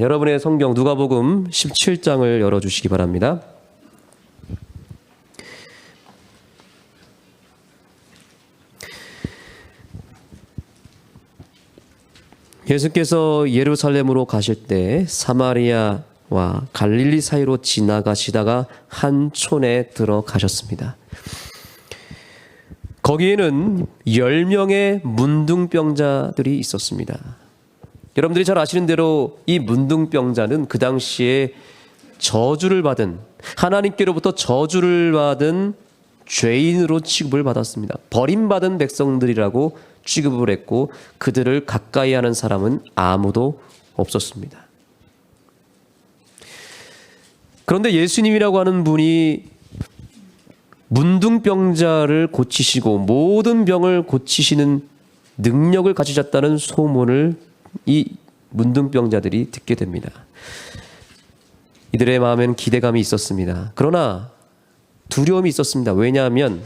여러분의 성경 누가복음 17장을 열어주시기 바랍니다. 예수께서 예루살렘으로 가실 때 사마리아와 갈릴리 사이로 지나가시다가 한 촌에 들어가셨습니다. 거기에는 10명의 문둥병자들이 있었습니다. 여러분들이 잘 아시는 대로 이 문둥병자는 그 당시에 저주를 받은, 하나님께로부터 저주를 받은 죄인으로 취급을 받았습니다. 버림받은 백성들이라고 취급을 했고 그들을 가까이 하는 사람은 아무도 없었습니다. 그런데 예수님이라고 하는 분이 문둥병자를 고치시고 모든 병을 고치시는 능력을 가지셨다는 소문을 이 문둥병자들이 듣게 됩니다. 이들의 마음에는 기대감이 있었습니다. 그러나 두려움이 있었습니다. 왜냐하면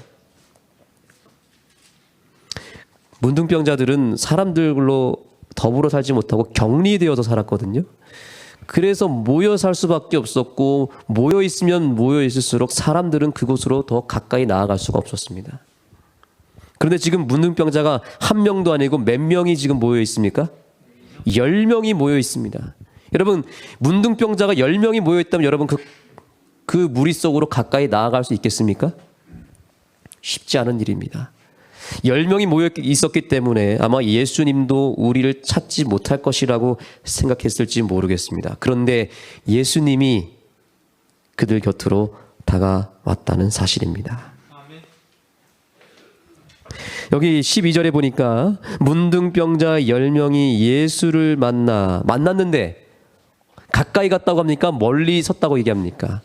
문둥병자들은 사람들로 더불어 살지 못하고 격리되어서 살았거든요. 그래서 모여 살 수밖에 없었고 모여 있으면 모여 있을수록 사람들은 그곳으로 더 가까이 나아갈 수가 없었습니다. 그런데 지금 문둥병자가 한 명도 아니고 몇 명이 지금 모여 있습니까? 10명이 모여 있습니다. 여러분, 문둥병자가 10명이 모여 있다면 여러분 그 무리 속으로 가까이 나아갈 수 있겠습니까? 쉽지 않은 일입니다. 10명이 모여 있었기 때문에 아마 예수님도 우리를 찾지 못할 것이라고 생각했을지 모르겠습니다. 그런데 예수님이 그들 곁으로 다가왔다는 사실입니다. 여기 12절에 보니까 문둥병자 10명이 예수를 만났는데 가까이 갔다고 합니까? 멀리 섰다고 얘기합니까?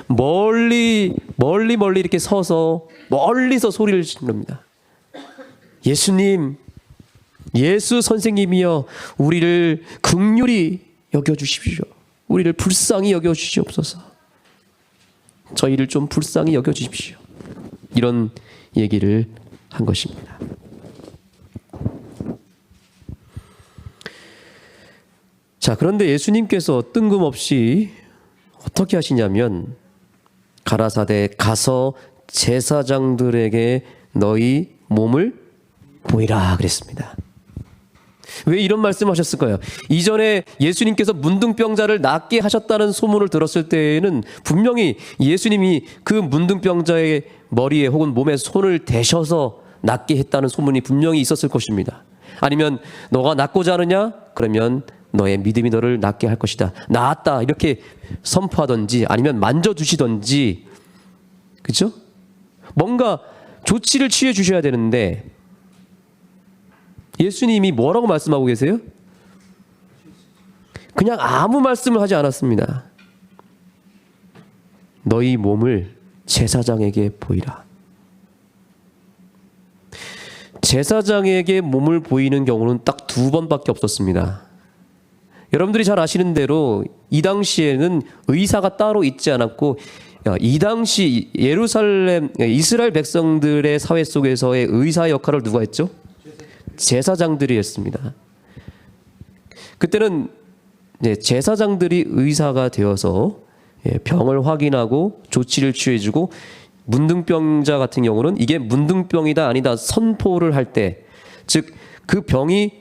멀리 이렇게 서서 멀리서 소리를 지릅니다. 예수님, 예수 선생님이여, 우리를 긍휼히 여겨주십시오. 우리를 불쌍히 여겨주시옵소서. 저희를 좀 불쌍히 여겨주십시오. 이런 얘기를 한 것입니다. 자, 그런데 예수님께서 뜬금없이 어떻게 하시냐면 가라사대 가서 제사장들에게 너희 몸을 보이라 그랬습니다. 왜 이런 말씀하셨을까요? 이전에 예수님께서 문둥병자를 낫게 하셨다는 소문을 들었을 때에는 분명히 예수님이 그 문둥병자의 머리에 혹은 몸에 손을 대셔서 낫게 했다는 소문이 분명히 있었을 것입니다. 아니면 너가 낫고자 하느냐? 그러면 너의 믿음이 너를 낫게 할 것이다. 나았다 이렇게 선포하든지 아니면 만져주시든지, 그렇죠? 뭔가 조치를 취해 주셔야 되는데 예수님이 뭐라고 말씀하고 계세요? 그냥 아무 말씀을 하지 않았습니다. 너희 몸을 제사장에게 보이라. 제사장에게 몸을 보이는 경우는 딱 2번밖에 없었습니다. 여러분들이 잘 아시는 대로 이 당시에는 의사가 따로 있지 않았고 이 당시 예루살렘 이스라엘 백성들의 사회 속에서의 의사 역할을 누가 했죠? 제사장들이 했습니다. 그때는 제사장들이 의사가 되어서 병을 확인하고 조치를 취해주고 문둥병자 같은 경우는 이게 문둥병이다 아니다 선포를 할 때, 즉 그 병이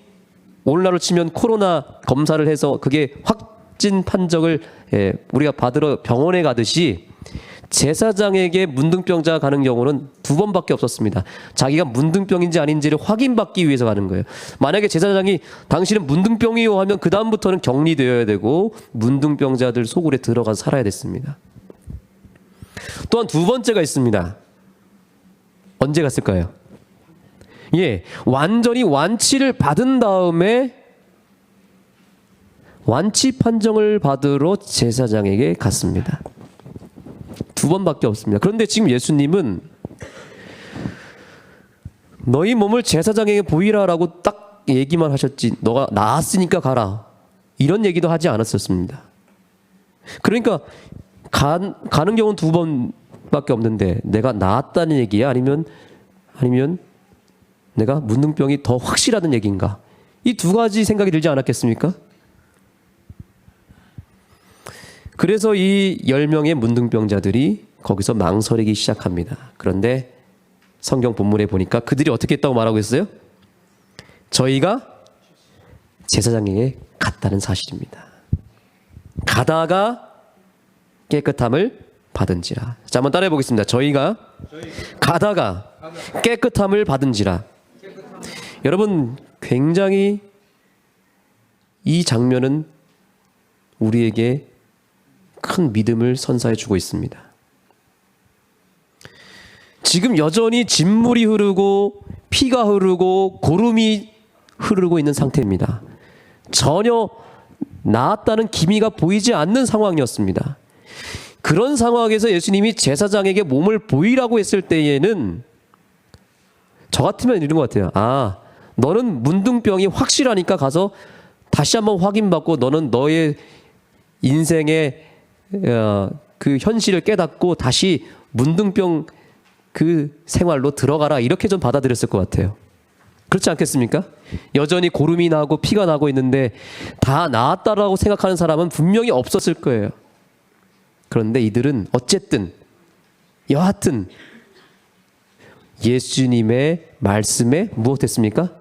오늘날로 치면 코로나 검사를 해서 그게 확진 판정을 우리가 받으러 병원에 가듯이 제사장에게 문둥병자가 가는 경우는 2번밖에 없었습니다. 자기가 문둥병인지 아닌지를 확인받기 위해서 가는 거예요. 만약에 제사장이 당신은 문둥병이요 하면 그 다음부터는 격리되어야 되고 문둥병자들 소굴에 들어가서 살아야 됐습니다. 또한 2번째가 있습니다. 언제 갔을까요? 완전히 완치를 받은 다음에 완치 판정을 받으러 제사장에게 갔습니다. 2번밖에 없습니다. 그런데 지금 예수님은 너희 몸을 제사장에게 보이라라고 딱 얘기만 하셨지, 너가 나았으니까 가라 이런 얘기도 하지 않았었습니다. 그러니까 가는 경우는 2번밖에 없는데 내가 나았다는 얘기야? 아니면 내가 문둥병이 더 확실하다는 얘기인가? 이 2가지 생각이 들지 않았겠습니까? 그래서 이 10명의 문둥병자들이 거기서 망설이기 시작합니다. 그런데 성경 본문에 보니까 그들이 어떻게 했다고 말하고 있어요? 저희가 제사장에게 갔다는 사실입니다. 가다가 깨끗함을 받은지라. 자, 한번 따라해 보겠습니다. 저희가 가다가 깨끗함을 받은지라. 여러분, 굉장히 이 장면은 우리에게 큰 믿음을 선사해 주고 있습니다. 지금 여전히 진물이 흐르고 피가 흐르고 고름이 흐르고 있는 상태입니다. 전혀 나았다는 기미가 보이지 않는 상황이었습니다. 그런 상황에서 예수님이 제사장에게 몸을 보이라고 했을 때에는 저 같으면 이런 것 같아요. 아, 너는 문둥병이 확실하니까 가서 다시 한번 확인받고 너는 너의 인생의 그 현실을 깨닫고 다시 문둥병 그 생활로 들어가라, 이렇게 좀 받아들였을 것 같아요. 그렇지 않겠습니까? 여전히 고름이 나고 피가 나고 있는데 다 나았다라고 생각하는 사람은 분명히 없었을 거예요. 그런데 이들은 어쨌든 여하튼 예수님의 말씀에 무엇했습니까?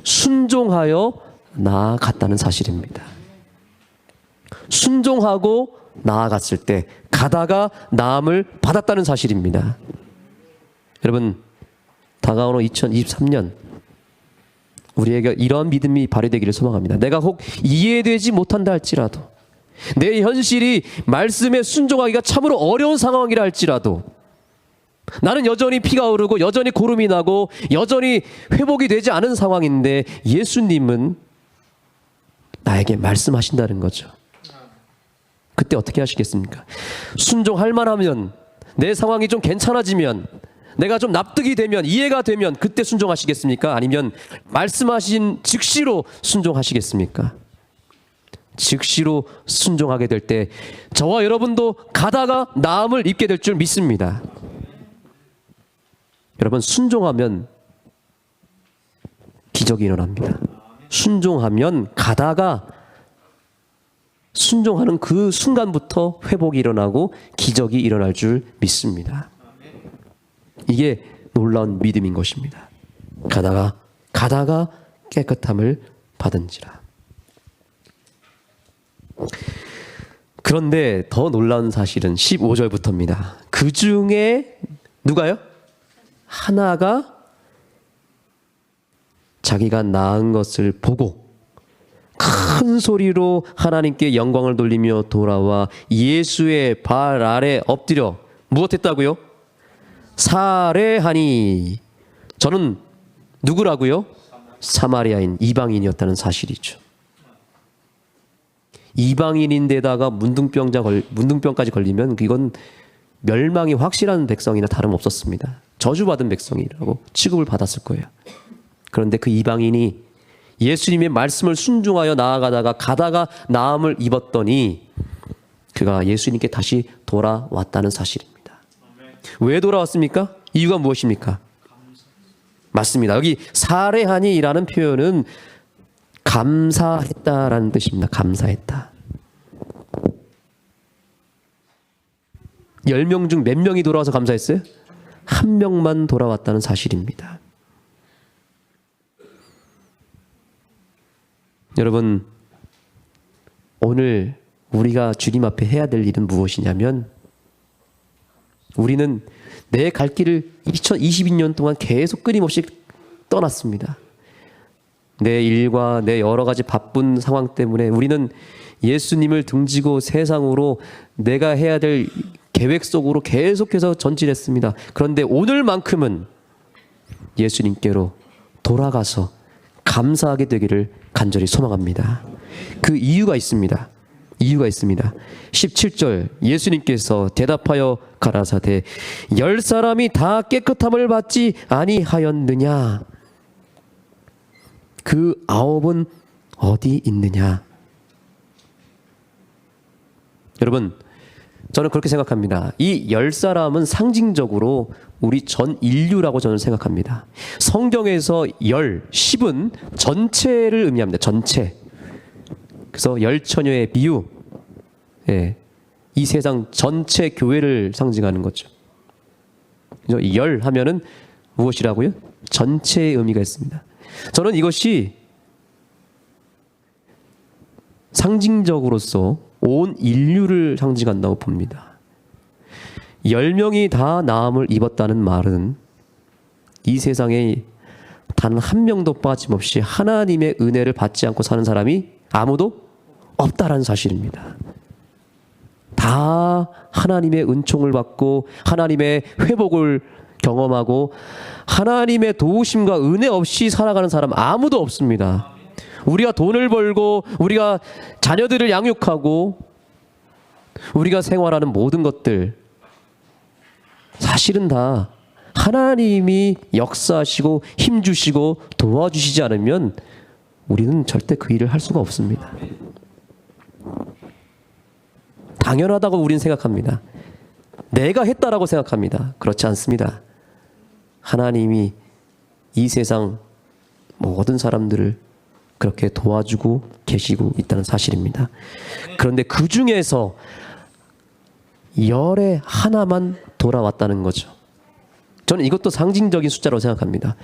순종하여 나아갔다는 사실입니다. 순종하고 나아갔을 때 가다가 나음을 받았다는 사실입니다. 여러분, 다가오는 2023년 우리에게 이런 믿음이 발휘되기를 소망합니다. 내가 혹 이해되지 못한다 할지라도, 내 현실이 말씀에 순종하기가 참으로 어려운 상황이라 할지라도, 나는 여전히 피가 흐르고 여전히 고름이 나고 여전히 회복이 되지 않은 상황인데 예수님은 나에게 말씀하신다는 거죠. 그때 어떻게 하시겠습니까? 순종할 만하면, 내 상황이 좀 괜찮아지면, 내가 좀 납득이 되면, 이해가 되면 그때 순종하시겠습니까? 아니면 말씀하신 즉시로 순종하시겠습니까? 즉시로 순종하게 될 때 저와 여러분도 가다가 나음을 입게 될 줄 믿습니다. 여러분, 순종하면 기적이 일어납니다. 순종하면 가다가 순종하는 그 순간부터 회복이 일어나고 기적이 일어날 줄 믿습니다. 이게 놀라운 믿음인 것입니다. 가다가 깨끗함을 받은지라. 그런데 더 놀라운 사실은 15절부터입니다. 그 중에 누가요? 하나가 자기가 나은 것을 보고 큰 소리로 하나님께 영광을 돌리며 돌아와 예수의 발 아래 엎드려 무엇했다고요? 살해하니. 저는 누구라고요? 사마리아인, 이방인이었다는 사실이죠. 이방인인데다가 문둥병까지 걸리면 이건 멸망이 확실한 백성이나 다름없었습니다. 저주받은 백성이라고 취급을 받았을 거예요. 그런데 그 이방인이 예수님의 말씀을 순종하여 나아가다가 가다가 나음을 입었더니 그가 예수님께 다시 돌아왔다는 사실입니다. 왜 돌아왔습니까? 이유가 무엇입니까? 맞습니다. 여기 살해하니라는 표현은 감사했다라는 뜻입니다. 감사했다. 10명 중 몇 명이 돌아와서 감사했어요? 1명만 돌아왔다는 사실입니다. 여러분, 오늘 우리가 주님 앞에 해야 될 일은 무엇이냐면, 우리는 내 갈 길을 2022년 동안 계속 끊임없이 떠났습니다. 내 일과 내 여러 가지 바쁜 상황 때문에 우리는 예수님을 등지고 세상으로 내가 해야 될 계획 속으로 계속해서 전진했습니다. 그런데 오늘만큼은 예수님께로 돌아가서 감사하게 되기를 간절히 소망합니다. 그 이유가 있습니다. 17절 예수님께서 대답하여 가라사대 10사람이 다 깨끗함을 받지 아니하였느냐? 그 9은 어디 있느냐? 여러분, 저는 그렇게 생각합니다. 이 10사람은 상징적으로 우리 전 인류라고 저는 생각합니다. 성경에서 10은 전체를 의미합니다. 전체. 그래서 10처녀의 비유, 예, 이 세상 전체 교회를 상징하는 거죠. 열 하면은 무엇이라고요? 전체의 의미가 있습니다. 저는 이것이 상징적으로서 온 인류를 상징한다고 봅니다. 10명이 다 나음을 입었다는 말은 이 세상에 단 한 명도 빠짐없이 하나님의 은혜를 받지 않고 사는 사람이 아무도 없다라는 사실입니다. 다 하나님의 은총을 받고 하나님의 회복을 경험하고 하나님의 도우심과 은혜 없이 살아가는 사람 아무도 없습니다. 우리가 돈을 벌고 우리가 자녀들을 양육하고 우리가 생활하는 모든 것들 사실은 다 하나님이 역사하시고 힘주시고 도와주시지 않으면 우리는 절대 그 일을 할 수가 없습니다. 당연하다고 우리는 생각합니다. 내가 했다라고 생각합니다. 그렇지 않습니다. 하나님이 이 세상 모든 사람들을 그렇게 도와주고 계시고 있다는 사실입니다. 그런데 그 중에서 열의 하나만 돌아왔다는 거죠. 저는 이것도 상징적인 숫자라고 생각합니다.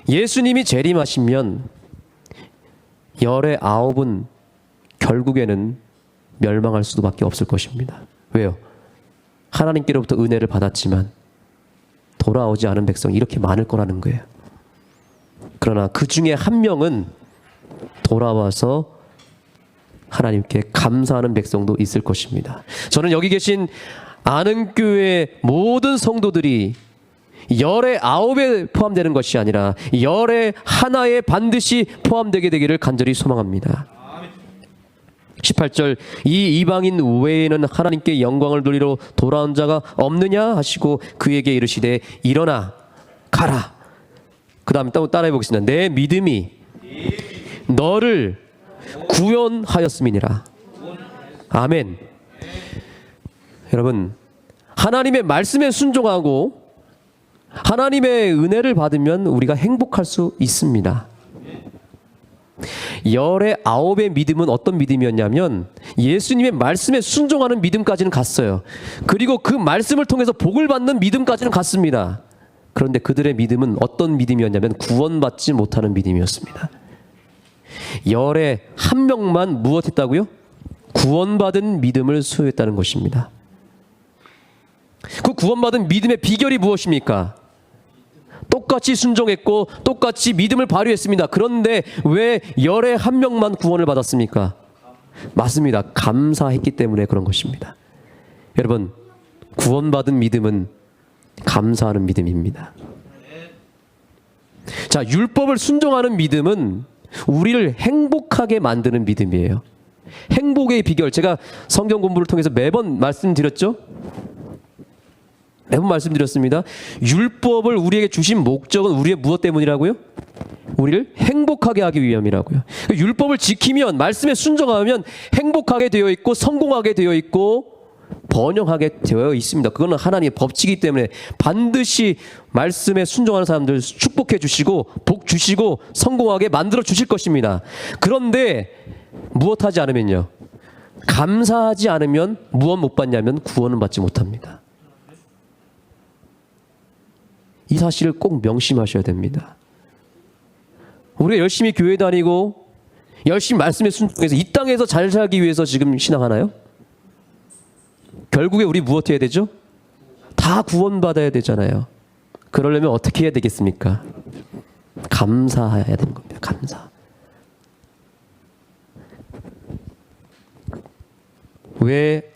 예수님이 재림하시면 열의 9은 결국에는 멸망할 수밖에 없을 것입니다. 왜요? 하나님께로부터 은혜를 받았지만 돌아오지 않은 백성이 이렇게 많을 거라는 거예요. 그러나 그 중에 한 명은 돌아와서 하나님께 감사하는 백성도 있을 것입니다. 저는 여기 계신 아는교회 모든 성도들이 열의 9에 포함되는 것이 아니라 열의 하나에 반드시 포함되게 되기를 간절히 소망합니다. 18절 이 이방인 외에는 하나님께 영광을 돌리러 돌아온 자가 없느냐 하시고 그에게 이르시되 일어나 가라. 그 다음에 또 따라해 보겠습니다. 내 믿음이 너를 구원하였음이니라. 아멘. 여러분 하나님의 말씀에 순종하고 하나님의 은혜를 받으면 우리가 행복할 수 있습니다. 열의 9의 믿음은 어떤 믿음이었냐면 예수님의 말씀에 순종하는 믿음까지는 갔어요. 그리고 그 말씀을 통해서 복을 받는 믿음까지는 갔습니다. 그런데 그들의 믿음은 어떤 믿음이었냐면 구원받지 못하는 믿음이었습니다. 열의 한 명만 무엇했다고요? 구원받은 믿음을 소유했다는 것입니다. 그 구원받은 믿음의 비결이 무엇입니까? 똑같이 순종했고 똑같이 믿음을 발휘했습니다. 그런데 왜 열의 한 명만 구원을 받았습니까? 맞습니다. 감사했기 때문에 그런 것입니다. 여러분 구원받은 믿음은 감사하는 믿음입니다. 자, 율법을 순종하는 믿음은 우리를 행복하게 만드는 믿음이에요. 행복의 비결 제가 성경 공부를 통해서 매번 말씀드렸죠? 매번 말씀드렸습니다. 율법을 우리에게 주신 목적은 우리의 무엇 때문이라고요? 우리를 행복하게 하기 위함이라고요. 율법을 지키면 말씀에 순종하면 행복하게 되어 있고 성공하게 되어 있고 번영하게 되어 있습니다. 그거는 하나님의 법칙이기 때문에 반드시 말씀에 순종하는 사람들 축복해 주시고 복 주시고 성공하게 만들어 주실 것입니다. 그런데 무엇하지 않으면요? 감사하지 않으면 무엇 못 받냐면 구원은 받지 못합니다. 이 사실을 꼭 명심하셔야 됩니다. 우리가 열심히 교회 다니고 열심히 말씀에 순종해서 이 땅에서 잘 살기 위해서 지금 신앙하나요? 결국에 우리 무엇 해야 되죠? 다 구원받아야 되잖아요. 그러려면 어떻게 해야 되겠습니까? 감사해야 되는 겁니다. 감사. 왜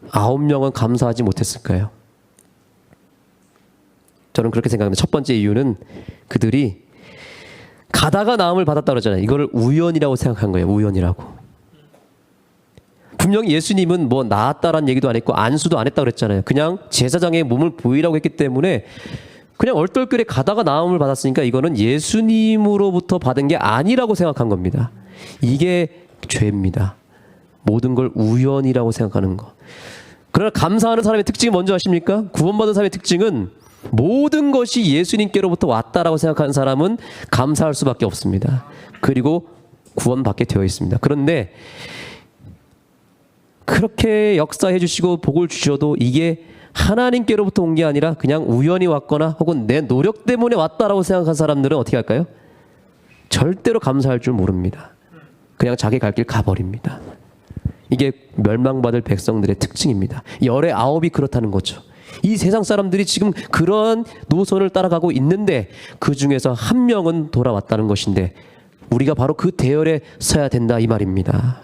9명은 감사하지 못했을까요? 저는 그렇게 생각합니다. 첫 번째 이유는 그들이 가다가 나음을 받았다고 그러잖아요. 이거를 우연이라고 생각한 거예요. 우연이라고. 분명히 예수님은 뭐 나았다라는 얘기도 안 했고 안수도 안 했다고 그랬잖아요. 그냥 제사장의 몸을 보이라고 했기 때문에 그냥 얼떨결에 가다가 나음을 받았으니까 이거는 예수님으로부터 받은 게 아니라고 생각한 겁니다. 이게 죄입니다. 모든 걸 우연이라고 생각하는 거. 그러나 감사하는 사람의 특징이 뭔지 아십니까? 구원받은 사람의 특징은 모든 것이 예수님께로부터 왔다라고 생각하는 사람은 감사할 수밖에 없습니다. 그리고 구원받게 되어 있습니다. 그런데 그렇게 역사해 주시고 복을 주셔도 이게 하나님께로부터 온 게 아니라 그냥 우연히 왔거나 혹은 내 노력 때문에 왔다라고 생각한 사람들은 어떻게 할까요? 절대로 감사할 줄 모릅니다. 그냥 자기 갈 길 가버립니다. 이게 멸망받을 백성들의 특징입니다. 열의 아홉이 그렇다는 거죠. 이 세상 사람들이 지금 그런 노선을 따라가고 있는데 그 중에서 한 명은 돌아왔다는 것인데 우리가 바로 그 대열에 서야 된다 이 말입니다.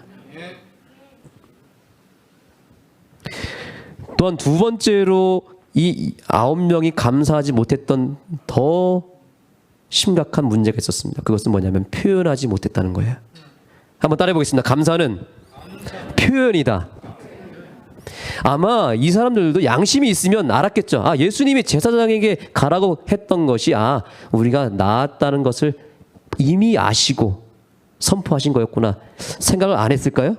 또한 두 번째로 이 9명이 감사하지 못했던 더 심각한 문제가 있었습니다. 그것은 뭐냐면 표현하지 못했다는 거예요. 한번 따라해 보겠습니다. 감사는 표현이다. 아마 이 사람들도 양심이 있으면 알았겠죠. 아, 예수님이 제사장에게 가라고 했던 것이 우리가 나았다는 것을 이미 아시고 선포하신 거였구나. 생각을 안 했을까요?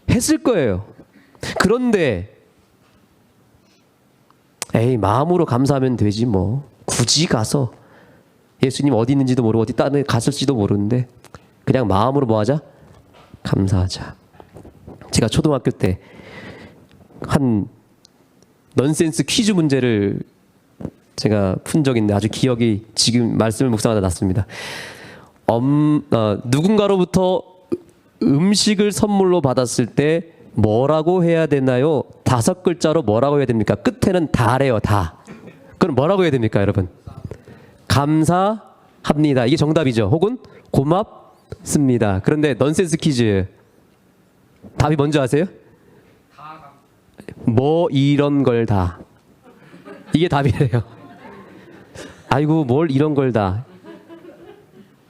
했을 거예요. 그런데 마음으로 감사하면 되지 뭐. 굳이 가서 예수님 어디 있는지도 모르고 어디 딴 데 갔을지도 모르는데 그냥 마음으로 뭐 하자? 감사하자. 제가 초등학교 때 한 넌센스 퀴즈 문제를 제가 푼 적이 있는데 아주 기억이 지금 말씀을 묵상하다 났습니다. 누군가로부터 음식을 선물로 받았을 때 뭐라고 해야 되나요? 5글자로 뭐라고 해야 됩니까? 끝에는 다래요, 다. 그럼 뭐라고 해야 됩니까, 여러분? 감사합니다. 이게 정답이죠. 혹은 고맙습니다. 그런데 넌센스 퀴즈 답이 뭔지 아세요? 뭐 이런 걸 다. 이게 답이래요. 아이고 뭘 이런 걸 다.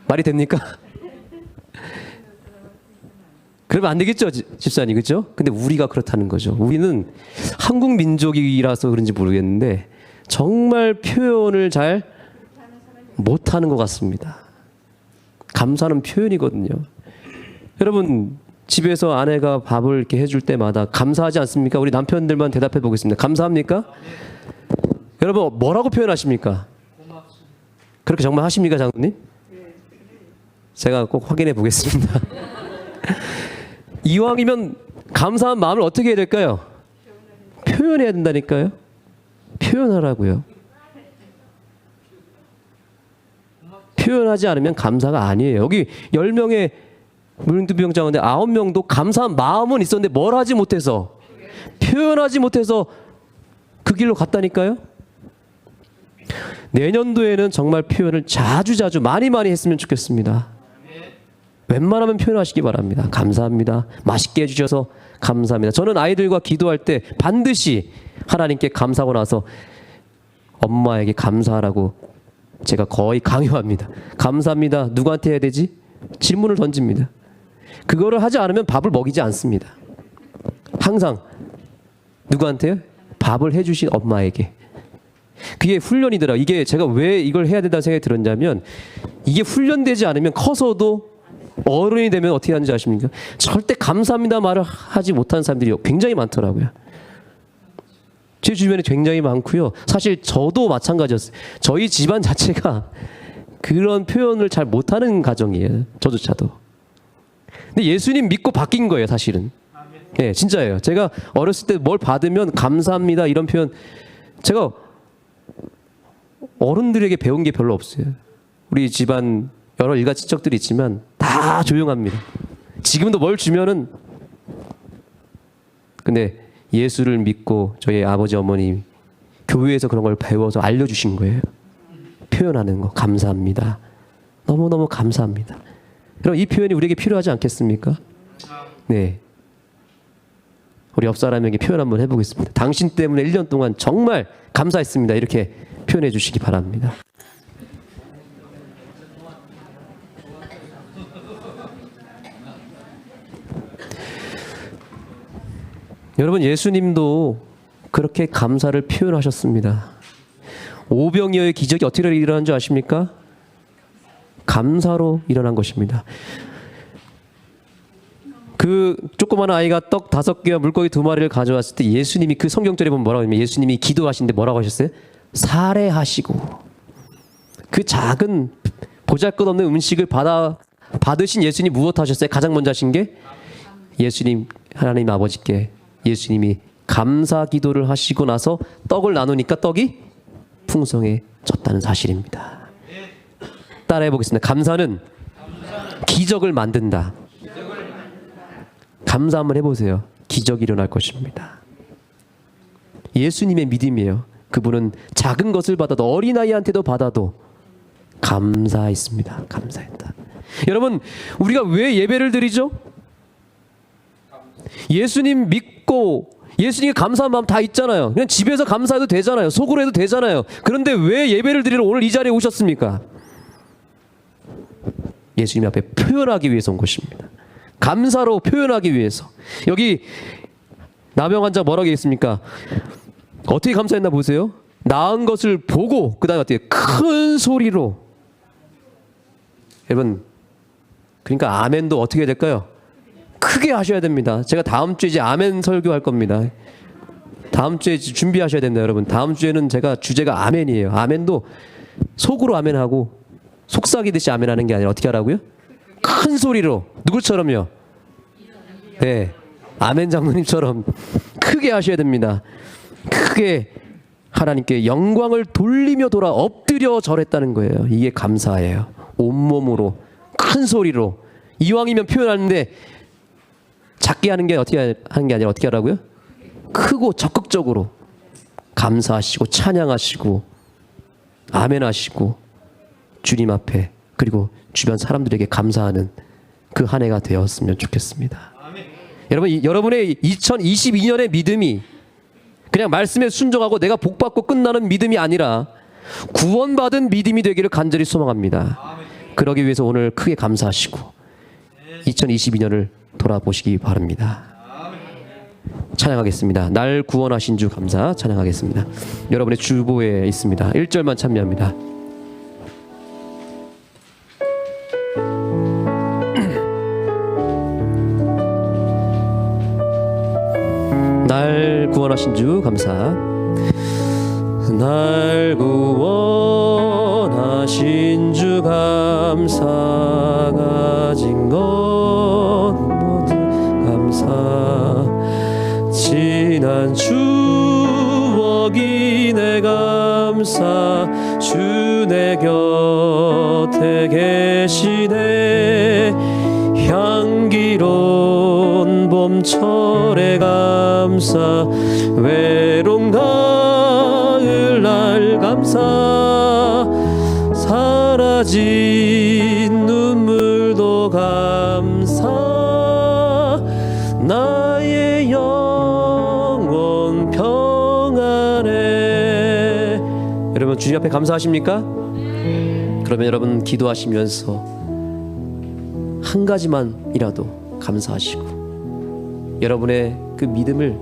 말이 됩니까? 그러면 안 되겠죠, 집사님, 그렇죠? 근데 우리가 그렇다는 거죠. 우리는 한국 민족이라서 그런지 모르겠는데 정말 표현을 잘 못하는 것 같습니다. 감사는 표현이거든요. 여러분 집에서 아내가 밥을 이렇게 해줄 때마다 감사하지 않습니까? 우리 남편들만 대답해 보겠습니다. 감사합니까? 여러분 뭐라고 표현하십니까? 그렇게 정말 하십니까, 장로님? 제가 꼭 확인해 보겠습니다. 이왕이면 감사한 마음을 어떻게 해야 될까요? 표현해야 된다니까요. 표현하라고요. 표현하지 않으면 감사가 아니에요. 여기 10명의 무릉두병장인데 9명도 감사한 마음은 있었는데 뭘 하지 못해서, 표현하지 못해서 그 길로 갔다니까요. 내년도에는 정말 표현을 자주 많이 했으면 좋겠습니다. 웬만하면 표현하시기 바랍니다. 감사합니다. 맛있게 해주셔서 감사합니다. 저는 아이들과 기도할 때 반드시 하나님께 감사하고 나서 엄마에게 감사하라고 제가 거의 강요합니다. 감사합니다. 누구한테 해야 되지? 질문을 던집니다. 그거를 하지 않으면 밥을 먹이지 않습니다. 항상 누구한테요? 밥을 해주신 엄마에게. 그게 훈련이더라. 이게 제가 왜 이걸 해야 된다는 생각이 들었냐면 이게 훈련되지 않으면 커서도 어른이 되면 어떻게 하는지 아십니까? 절대 감사합니다 말을 하지 못하는 사람들이 굉장히 많더라고요. 제 주변에 굉장히 많고요. 사실 저도 마찬가지였어요. 저희 집안 자체가 그런 표현을 잘 못하는 가정이에요. 저조차도. 근데 예수님 믿고 바뀐 거예요, 사실은. 네, 진짜예요. 제가 어렸을 때 뭘 받으면 감사합니다 이런 표현 제가 어른들에게 배운 게 별로 없어요. 우리 집안 여러 일가 친척들이 있지만 다 조용합니다. 지금도 뭘 주면은. 근데 예수를 믿고 저희 아버지 어머니 교회에서 그런 걸 배워서 알려주신 거예요. 표현하는 거. 감사합니다. 너무너무 감사합니다. 여러분 이 표현이 우리에게 필요하지 않겠습니까? 네. 우리 옆 사람에게 표현 한번 해보겠습니다. 당신 때문에 1년 동안 정말 감사했습니다. 이렇게 표현해 주시기 바랍니다. 여러분 예수님도 그렇게 감사를 표현하셨습니다. 오병이어의 기적이 어떻게 일어난 줄 아십니까? 감사로 일어난 것입니다. 그 조그마한 아이가 떡 5개와 물고기 2마리를 가져왔을 때 예수님이 그 성경절에 보면 뭐라고 하냐면 예수님이 기도하시는데 뭐라고 하셨어요? 살해하시고 그 작은 보잘것없는 음식을 받으신 예수님 무엇 하셨어요? 가장 먼저 하신 게 예수님 하나님 아버지께 예수님이 감사 기도를 하시고 나서 떡을 나누니까 떡이 풍성해졌다는 사실입니다. 따라해 보겠습니다. 감사는 기적을 만든다. 감사 한번 해보세요. 기적이 일어날 것입니다. 예수님의 믿음이에요. 그분은 작은 것을 받아도, 어린아이한테도 받아도 감사했습니다. 감사했다. 여러분, 우리가 왜 예배를 드리죠? 예수님 믿고 예수님께 감사한 마음 다 있잖아요. 그냥 집에서 감사해도 되잖아요. 속으로 해도 되잖아요. 그런데 왜 예배를 드리러 오늘 이 자리에 오셨습니까? 예수님 앞에 표현하기 위해서 온 것입니다. 감사로 표현하기 위해서. 여기 나병 환자 뭐라고 했습니까? 어떻게 감사했나 보세요. 나은 것을 보고 그 다음에 어떻게 큰 소리로. 여러분, 그러니까 아멘도 어떻게 해야 될까요? 크게 하셔야 됩니다. 제가 다음 주에 이제 아멘 설교할 겁니다. 다음 주에 준비하셔야 됩니다, 여러분. 다음 주에는 제가 주제가 아멘이에요. 아멘도 속으로 아멘하고 속삭이듯이 아멘하는 게 아니라 어떻게 하라고요? 큰 소리로. 누구처럼요? 네, 아멘 장로님처럼 크게 하셔야 됩니다. 크게 하나님께 영광을 돌리며 엎드려 절했다는 거예요. 이게 감사예요. 온몸으로 큰 소리로. 이왕이면 표현하는데 작게 하는 게 어떻게 하는 게 아니라 어떻게 하라고요? 크고 적극적으로 감사하시고 찬양하시고 아멘하시고 주님 앞에 그리고 주변 사람들에게 감사하는 그 한 해가 되었으면 좋겠습니다. 아멘. 여러분의 2022년의 믿음이 그냥 말씀에 순종하고 내가 복받고 끝나는 믿음이 아니라 구원받은 믿음이 되기를 간절히 소망합니다. 아멘. 그러기 위해서 오늘 크게 감사하시고 2022년을 돌아보시기 바랍니다. 찬양하겠습니다. 날 구원하신 주 감사 찬양하겠습니다. 여러분의 주보에 있습니다. 1절만 참여합니다. 날 구원하신 주 감사. 날 구원하신 주 감사. 가진 것 모두 감사. 지난 추억이 내 감사. 주 내 곁에 계시네. 향기로운 봄철의 감사. 외로운 가을 날 감사. 사라진 눈물도 감사. 나의 영혼 평안해. 여러분 주님 앞에 감사하십니까? 그러면 여러분 기도하시면서 한 가지만이라도 감사하시고 여러분의 그 믿음을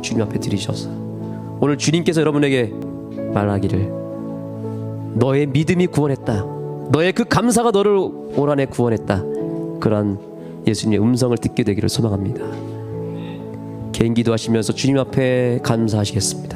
주님 앞에 드리셔서 오늘 주님께서 여러분에게 말하기를 너의 믿음이 구원했다. 너의 그 감사가 너를 올 한 해 구원했다. 그러한 예수님의 음성을 듣게 되기를 소망합니다. 개인 기도하시면서 주님 앞에 감사하시겠습니다.